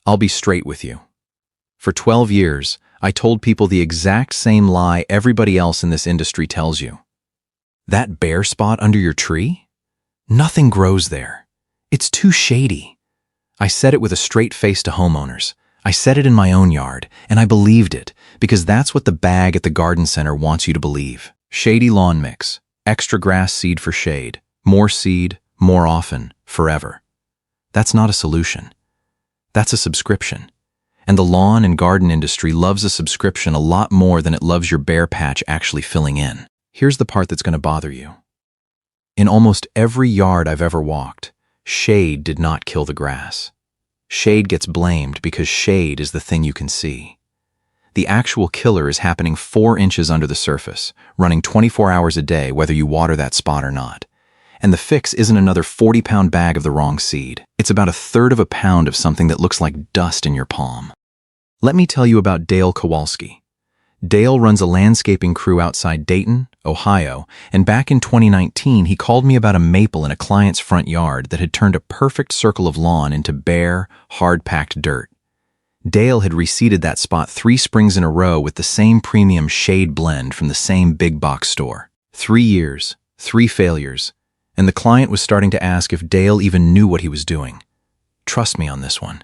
I'll be straight with you. For 12 years, I told people the exact same lie everybody else in this industry tells you. That bare spot under your tree? Nothing grows there. It's too shady. I said it with a straight face to homeowners. I said it in my own yard, and I believed it, because that's what the bag at the garden center wants you to believe. Shady lawn mix, extra grass seed for shade, more seed, more often, forever. That's not a solution. That's a subscription. And the lawn and garden industry loves a subscription a lot more than it loves your bare patch actually filling in. Here's the part that's going to bother you. In almost every yard I've ever walked, shade did not kill the grass. Shade gets blamed because shade is the thing you can see. The actual killer is happening 4 inches under the surface, running 24 hours a day whether you water that spot or not. And the fix isn't another 40-pound bag of the wrong seed. It's about 1/3 of a pound of something that looks like dust in your palm. Let me tell you about Dale Kowalski. Dale runs a landscaping crew outside Dayton, Ohio, and back in 2019 he called me about a maple in a client's front yard that had turned a perfect circle of lawn into bare, hard-packed dirt. Dale had reseeded that spot 3 springs in a row with the same premium shade blend from the same big box store. 3 years, 3 failures, and the client was starting to ask if Dale even knew what he was doing. Trust me on this one.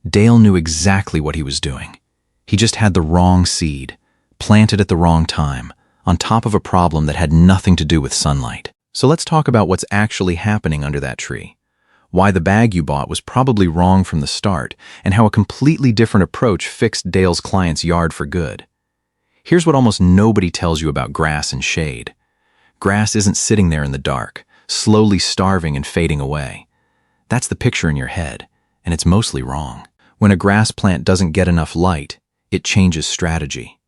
Dale knew exactly what he was doing. He just had the wrong seed, planted at the wrong time, on top of a problem that had nothing to do with sunlight. So let's talk about what's actually happening under that tree. Why the bag you bought was probably wrong from the start, and how a completely different approach fixed Dale's client's yard for good. Here's what almost nobody tells you about grass and shade. Grass isn't sitting there in the dark, slowly starving and fading away. That's the picture in your head, and it's mostly wrong. When a grass plant doesn't get enough light, it changes strategy.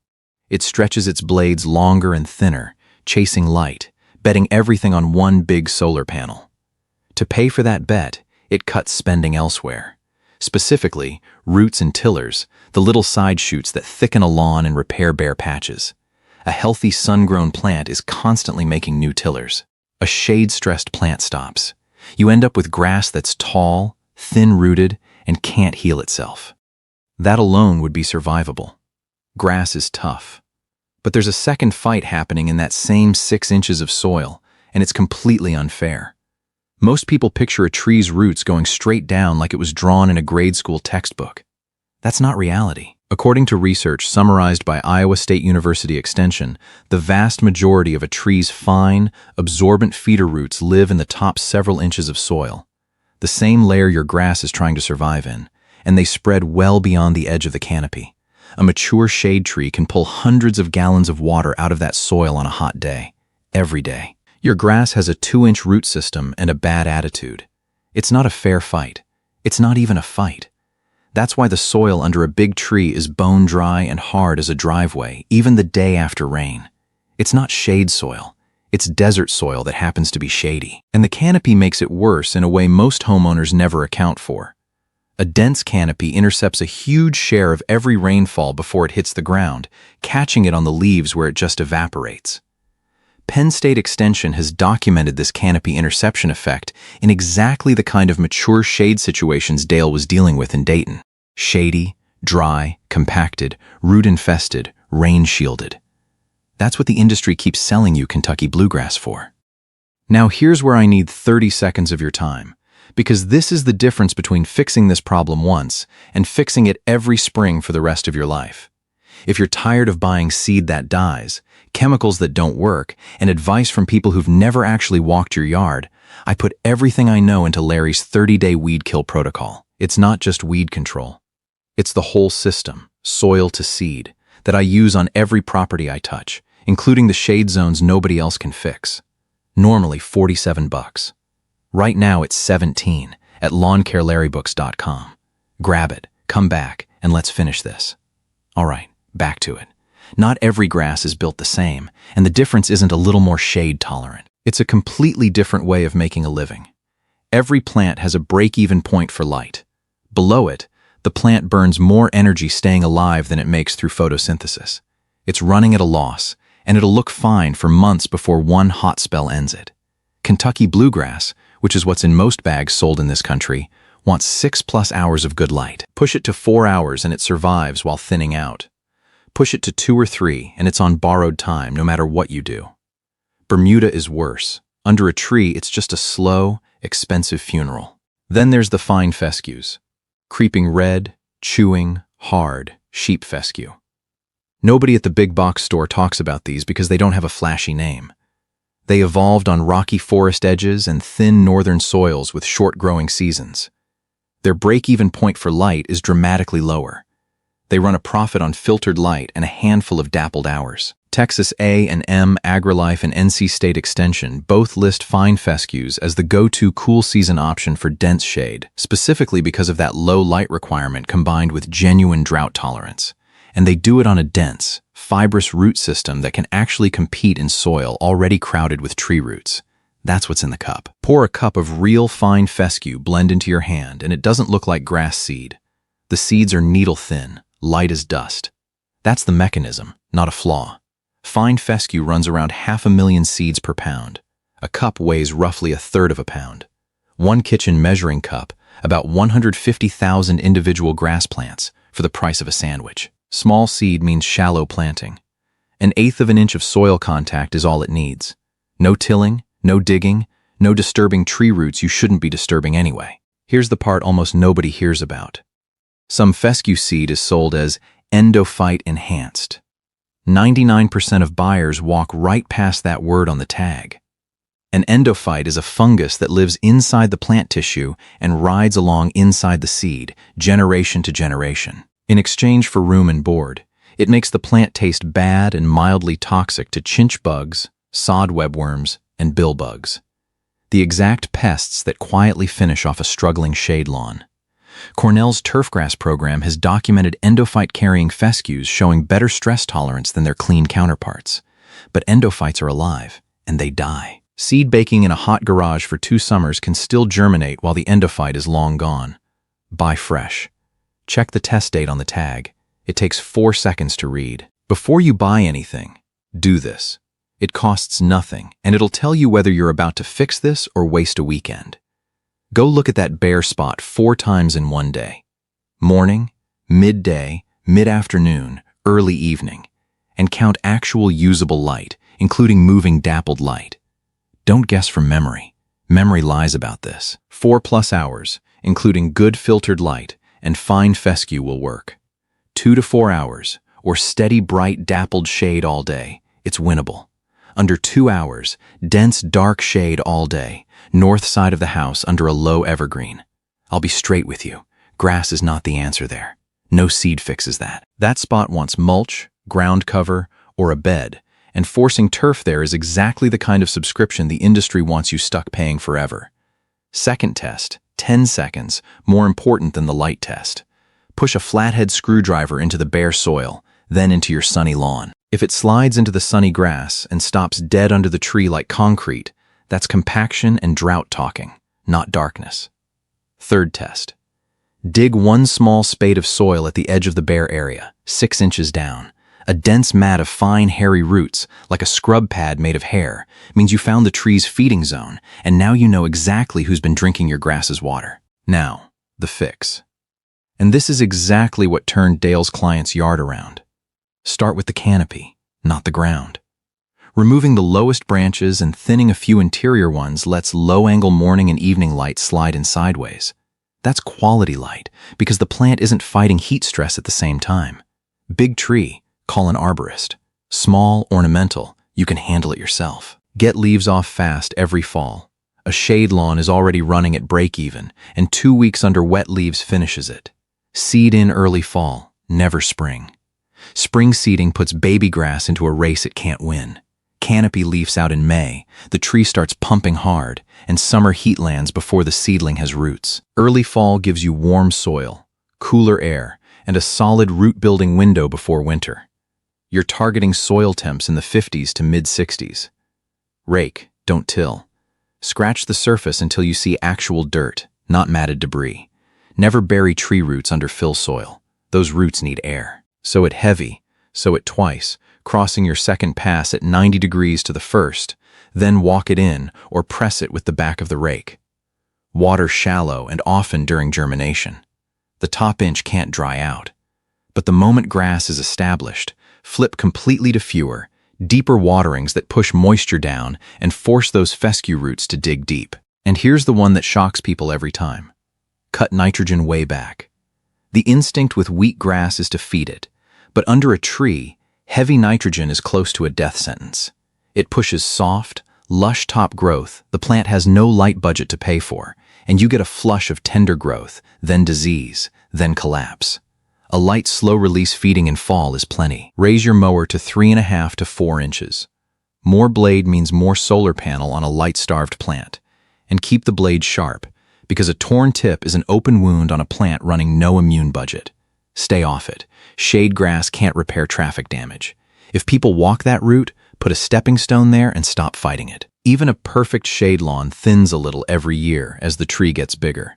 It stretches its blades longer and thinner, chasing light, betting everything on one big solar panel. To pay for that bet, it cuts spending elsewhere. Specifically, roots and tillers, the little side shoots that thicken a lawn and repair bare patches. A healthy sun-grown plant is constantly making new tillers. A shade-stressed plant stops. You end up with grass that's tall, thin-rooted, and can't heal itself. That alone would be survivable. Grass is tough. But there's a second fight happening in that same 6 inches of soil, and it's completely unfair. Most people picture a tree's roots going straight down like it was drawn in a grade school textbook. That's not reality. According to research summarized by Iowa State University Extension, the vast majority of a tree's fine, absorbent feeder roots live in the top several inches of soil, the same layer your grass is trying to survive in, and they spread well beyond the edge of the canopy. A mature shade tree can pull hundreds of gallons of water out of that soil on a hot day, every day. Your grass has a 2-inch root system and a bad attitude. It's not a fair fight. It's not even a fight. That's why the soil under a big tree is bone dry and hard as a driveway, even the day after rain. It's not shade soil. It's desert soil that happens to be shady. And the canopy makes it worse in a way most homeowners never account for. A dense canopy intercepts a huge share of every rainfall before it hits the ground, catching it on the leaves where it just evaporates. Penn State Extension has documented this canopy interception effect in exactly the kind of mature shade situations Dale was dealing with in Dayton. Shady, dry, compacted, root-infested, rain-shielded. That's what the industry keeps selling you Kentucky bluegrass for. Now here's where I need 30 seconds of your time, because this is the difference between fixing this problem once and fixing it every spring for the rest of your life. If you're tired of buying seed that dies, chemicals that don't work, and advice from people who've never actually walked your yard, I put everything I know into Larry's 30-day weed kill protocol. It's not just weed control. It's the whole system, soil to seed, that I use on every property I touch, including the shade zones nobody else can fix. Normally $47. Right now it's $17 at lawncarelarrybooks.com. Grab it, come back, and let's finish this. All right, back to it. Not every grass is built the same, and the difference isn't a little more shade tolerant. It's a completely different way of making a living. Every plant has a break-even point for light. Below it, the plant burns more energy staying alive than it makes through photosynthesis. It's running at a loss, and it'll look fine for months before one hot spell ends it. Kentucky bluegrass, which is what's in most bags sold in this country, wants 6+ hours of good light. Push it to 4 hours and it survives while thinning out. Push it to 2 or 3 and it's on borrowed time no matter what you do. Bermuda is worse. Under a tree, it's just a slow, expensive funeral. Then there's the fine fescues. Creeping red, chewing, hard, sheep fescue. Nobody at the big box store talks about these because they don't have a flashy name. They evolved on rocky forest edges and thin northern soils with short-growing seasons. Their break-even point for light is dramatically lower. They run a profit on filtered light and a handful of dappled hours. Texas A&M, AgriLife, and NC State Extension both list fine fescues as the go-to cool season option for dense shade, specifically because of that low light requirement combined with genuine drought tolerance. And they do it on a dense, fibrous root system that can actually compete in soil already crowded with tree roots. That's what's in the cup. Pour a cup of real fine fescue blend into your hand, and it doesn't look like grass seed. The seeds are needle-thin, light as dust. That's the mechanism, not a flaw. Fine fescue runs around 500,000 seeds per pound. A cup weighs roughly 1/3 of a pound. One kitchen measuring cup, about 150,000 individual grass plants for the price of a sandwich. Small seed means shallow planting. 1/8 of an inch of soil contact is all it needs. No tilling, no digging, no disturbing tree roots you shouldn't be disturbing anyway. Here's the part almost nobody hears about. Some fescue seed is sold as endophyte enhanced. 99% of buyers walk right past that word on the tag. An endophyte is a fungus that lives inside the plant tissue and rides along inside the seed, generation to generation. In exchange for room and board, it makes the plant taste bad and mildly toxic to chinch bugs, sod webworms, and bill bugs. The exact pests that quietly finish off a struggling shade lawn. Cornell's turfgrass program has documented endophyte-carrying fescues showing better stress tolerance than their clean counterparts. But endophytes are alive, and they die. Seed baking in a hot garage for 2 summers can still germinate while the endophyte is long gone. Buy fresh. Check the test date on the tag. It takes 4 seconds to read. Before you buy anything, do this. It costs nothing, and it'll tell you whether you're about to fix this or waste a weekend. Go look at that bare spot 4 times in one day. Morning, midday, mid-afternoon, early evening, and count actual usable light, including moving dappled light. Don't guess from memory. Memory lies about this. 4+ hours, including good filtered light, and fine fescue will work. 2 to 4 hours, or steady bright dappled shade all day. It's winnable. Under 2 hours, dense dark shade all day, north side of the house under a low evergreen. I'll be straight with you. Grass is not the answer there. No seed fixes that. That spot wants mulch, ground cover, or a bed, and forcing turf there is exactly the kind of subscription the industry wants you stuck paying forever. Second test, 10 seconds, more important than the light test. Push a flathead screwdriver into the bare soil, then into your sunny lawn. If it slides into the sunny grass and stops dead under the tree like concrete, that's compaction and drought talking, not darkness. Third test. Dig 1 small spade of soil at the edge of the bare area, 6 inches down. A dense mat of fine, hairy roots, like a scrub pad made of hair, means you found the tree's feeding zone, and now you know exactly who's been drinking your grass's water. Now, the fix. And this is exactly what turned Dale's client's yard around. Start with the canopy, not the ground. Removing the lowest branches and thinning a few interior ones lets low-angle morning and evening light slide in sideways. That's quality light, because the plant isn't fighting heat stress at the same time. Big tree, call an arborist. Small, ornamental, you can handle it yourself. Get leaves off fast every fall. A shade lawn is already running at break-even, and 2 weeks under wet leaves finishes it. Seed in early fall, never spring. Spring seeding puts baby grass into a race it can't win. Canopy leaves out in May, the tree starts pumping hard, and summer heat lands before the seedling has roots. Early fall gives you warm soil, cooler air, and a solid root-building window before winter. You're targeting soil temps in the 50s to mid-60s. Rake, don't till. Scratch the surface until you see actual dirt, not matted debris. Never bury tree roots under fill soil. Those roots need air. Sow it heavy, sow it twice, crossing your second pass at 90 degrees to the first, then walk it in or press it with the back of the rake. Water shallow and often during germination. The top inch can't dry out. But the moment grass is established, flip completely to fewer, deeper waterings that push moisture down and force those fescue roots to dig deep. And here's the one that shocks people every time. Cut nitrogen way back. The instinct with wheatgrass is to feed it, but under a tree, heavy nitrogen is close to a death sentence. It pushes soft, lush top growth the plant has no light budget to pay for, and you get a flush of tender growth, then disease, then collapse. A light, slow-release feeding in fall is plenty. Raise your mower to 3.5 to 4 inches. More blade means more solar panel on a light-starved plant. And keep the blade sharp, because a torn tip is an open wound on a plant running no immune budget. Stay off it. Shade grass can't repair traffic damage. If people walk that route, put a stepping stone there and stop fighting it. Even a perfect shade lawn thins a little every year as the tree gets bigger.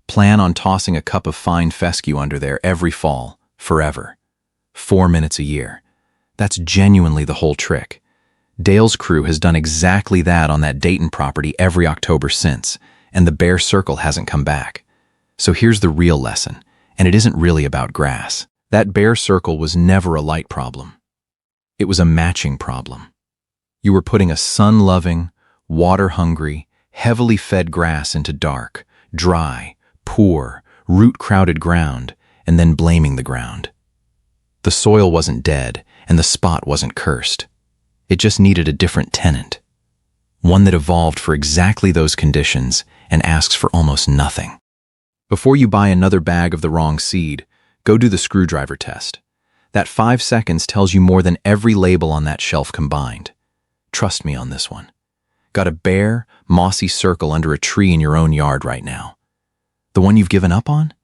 Plan on tossing a cup of fine fescue under there every fall, forever. 4 minutes a year. That's genuinely the whole trick. Dale's crew has done exactly that on that Dayton property every October since, and the bare circle hasn't come back. So here's the real lesson, and it isn't really about grass. That bare circle was never a light problem. It was a matching problem. You were putting a sun-loving, water-hungry, heavily fed grass into dark, dry, poor, root-crowded ground, and then blaming the ground. The soil wasn't dead, and the spot wasn't cursed. It just needed a different tenant. One that evolved for exactly those conditions and asks for almost nothing. Before you buy another bag of the wrong seed, go do the screwdriver test. That 5 seconds tells you more than every label on that shelf combined. Trust me on this one. Got a bare, mossy circle under a tree in your own yard right now. The one you've given up on?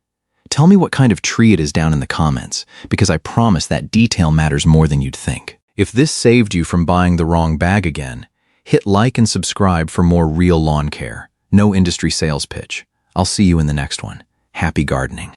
Tell me what kind of tree it is down in the comments, because I promise that detail matters more than you'd think. If this saved you from buying the wrong bag again, hit like and subscribe for more real lawn care. No industry sales pitch. I'll see you in the next one. Happy gardening.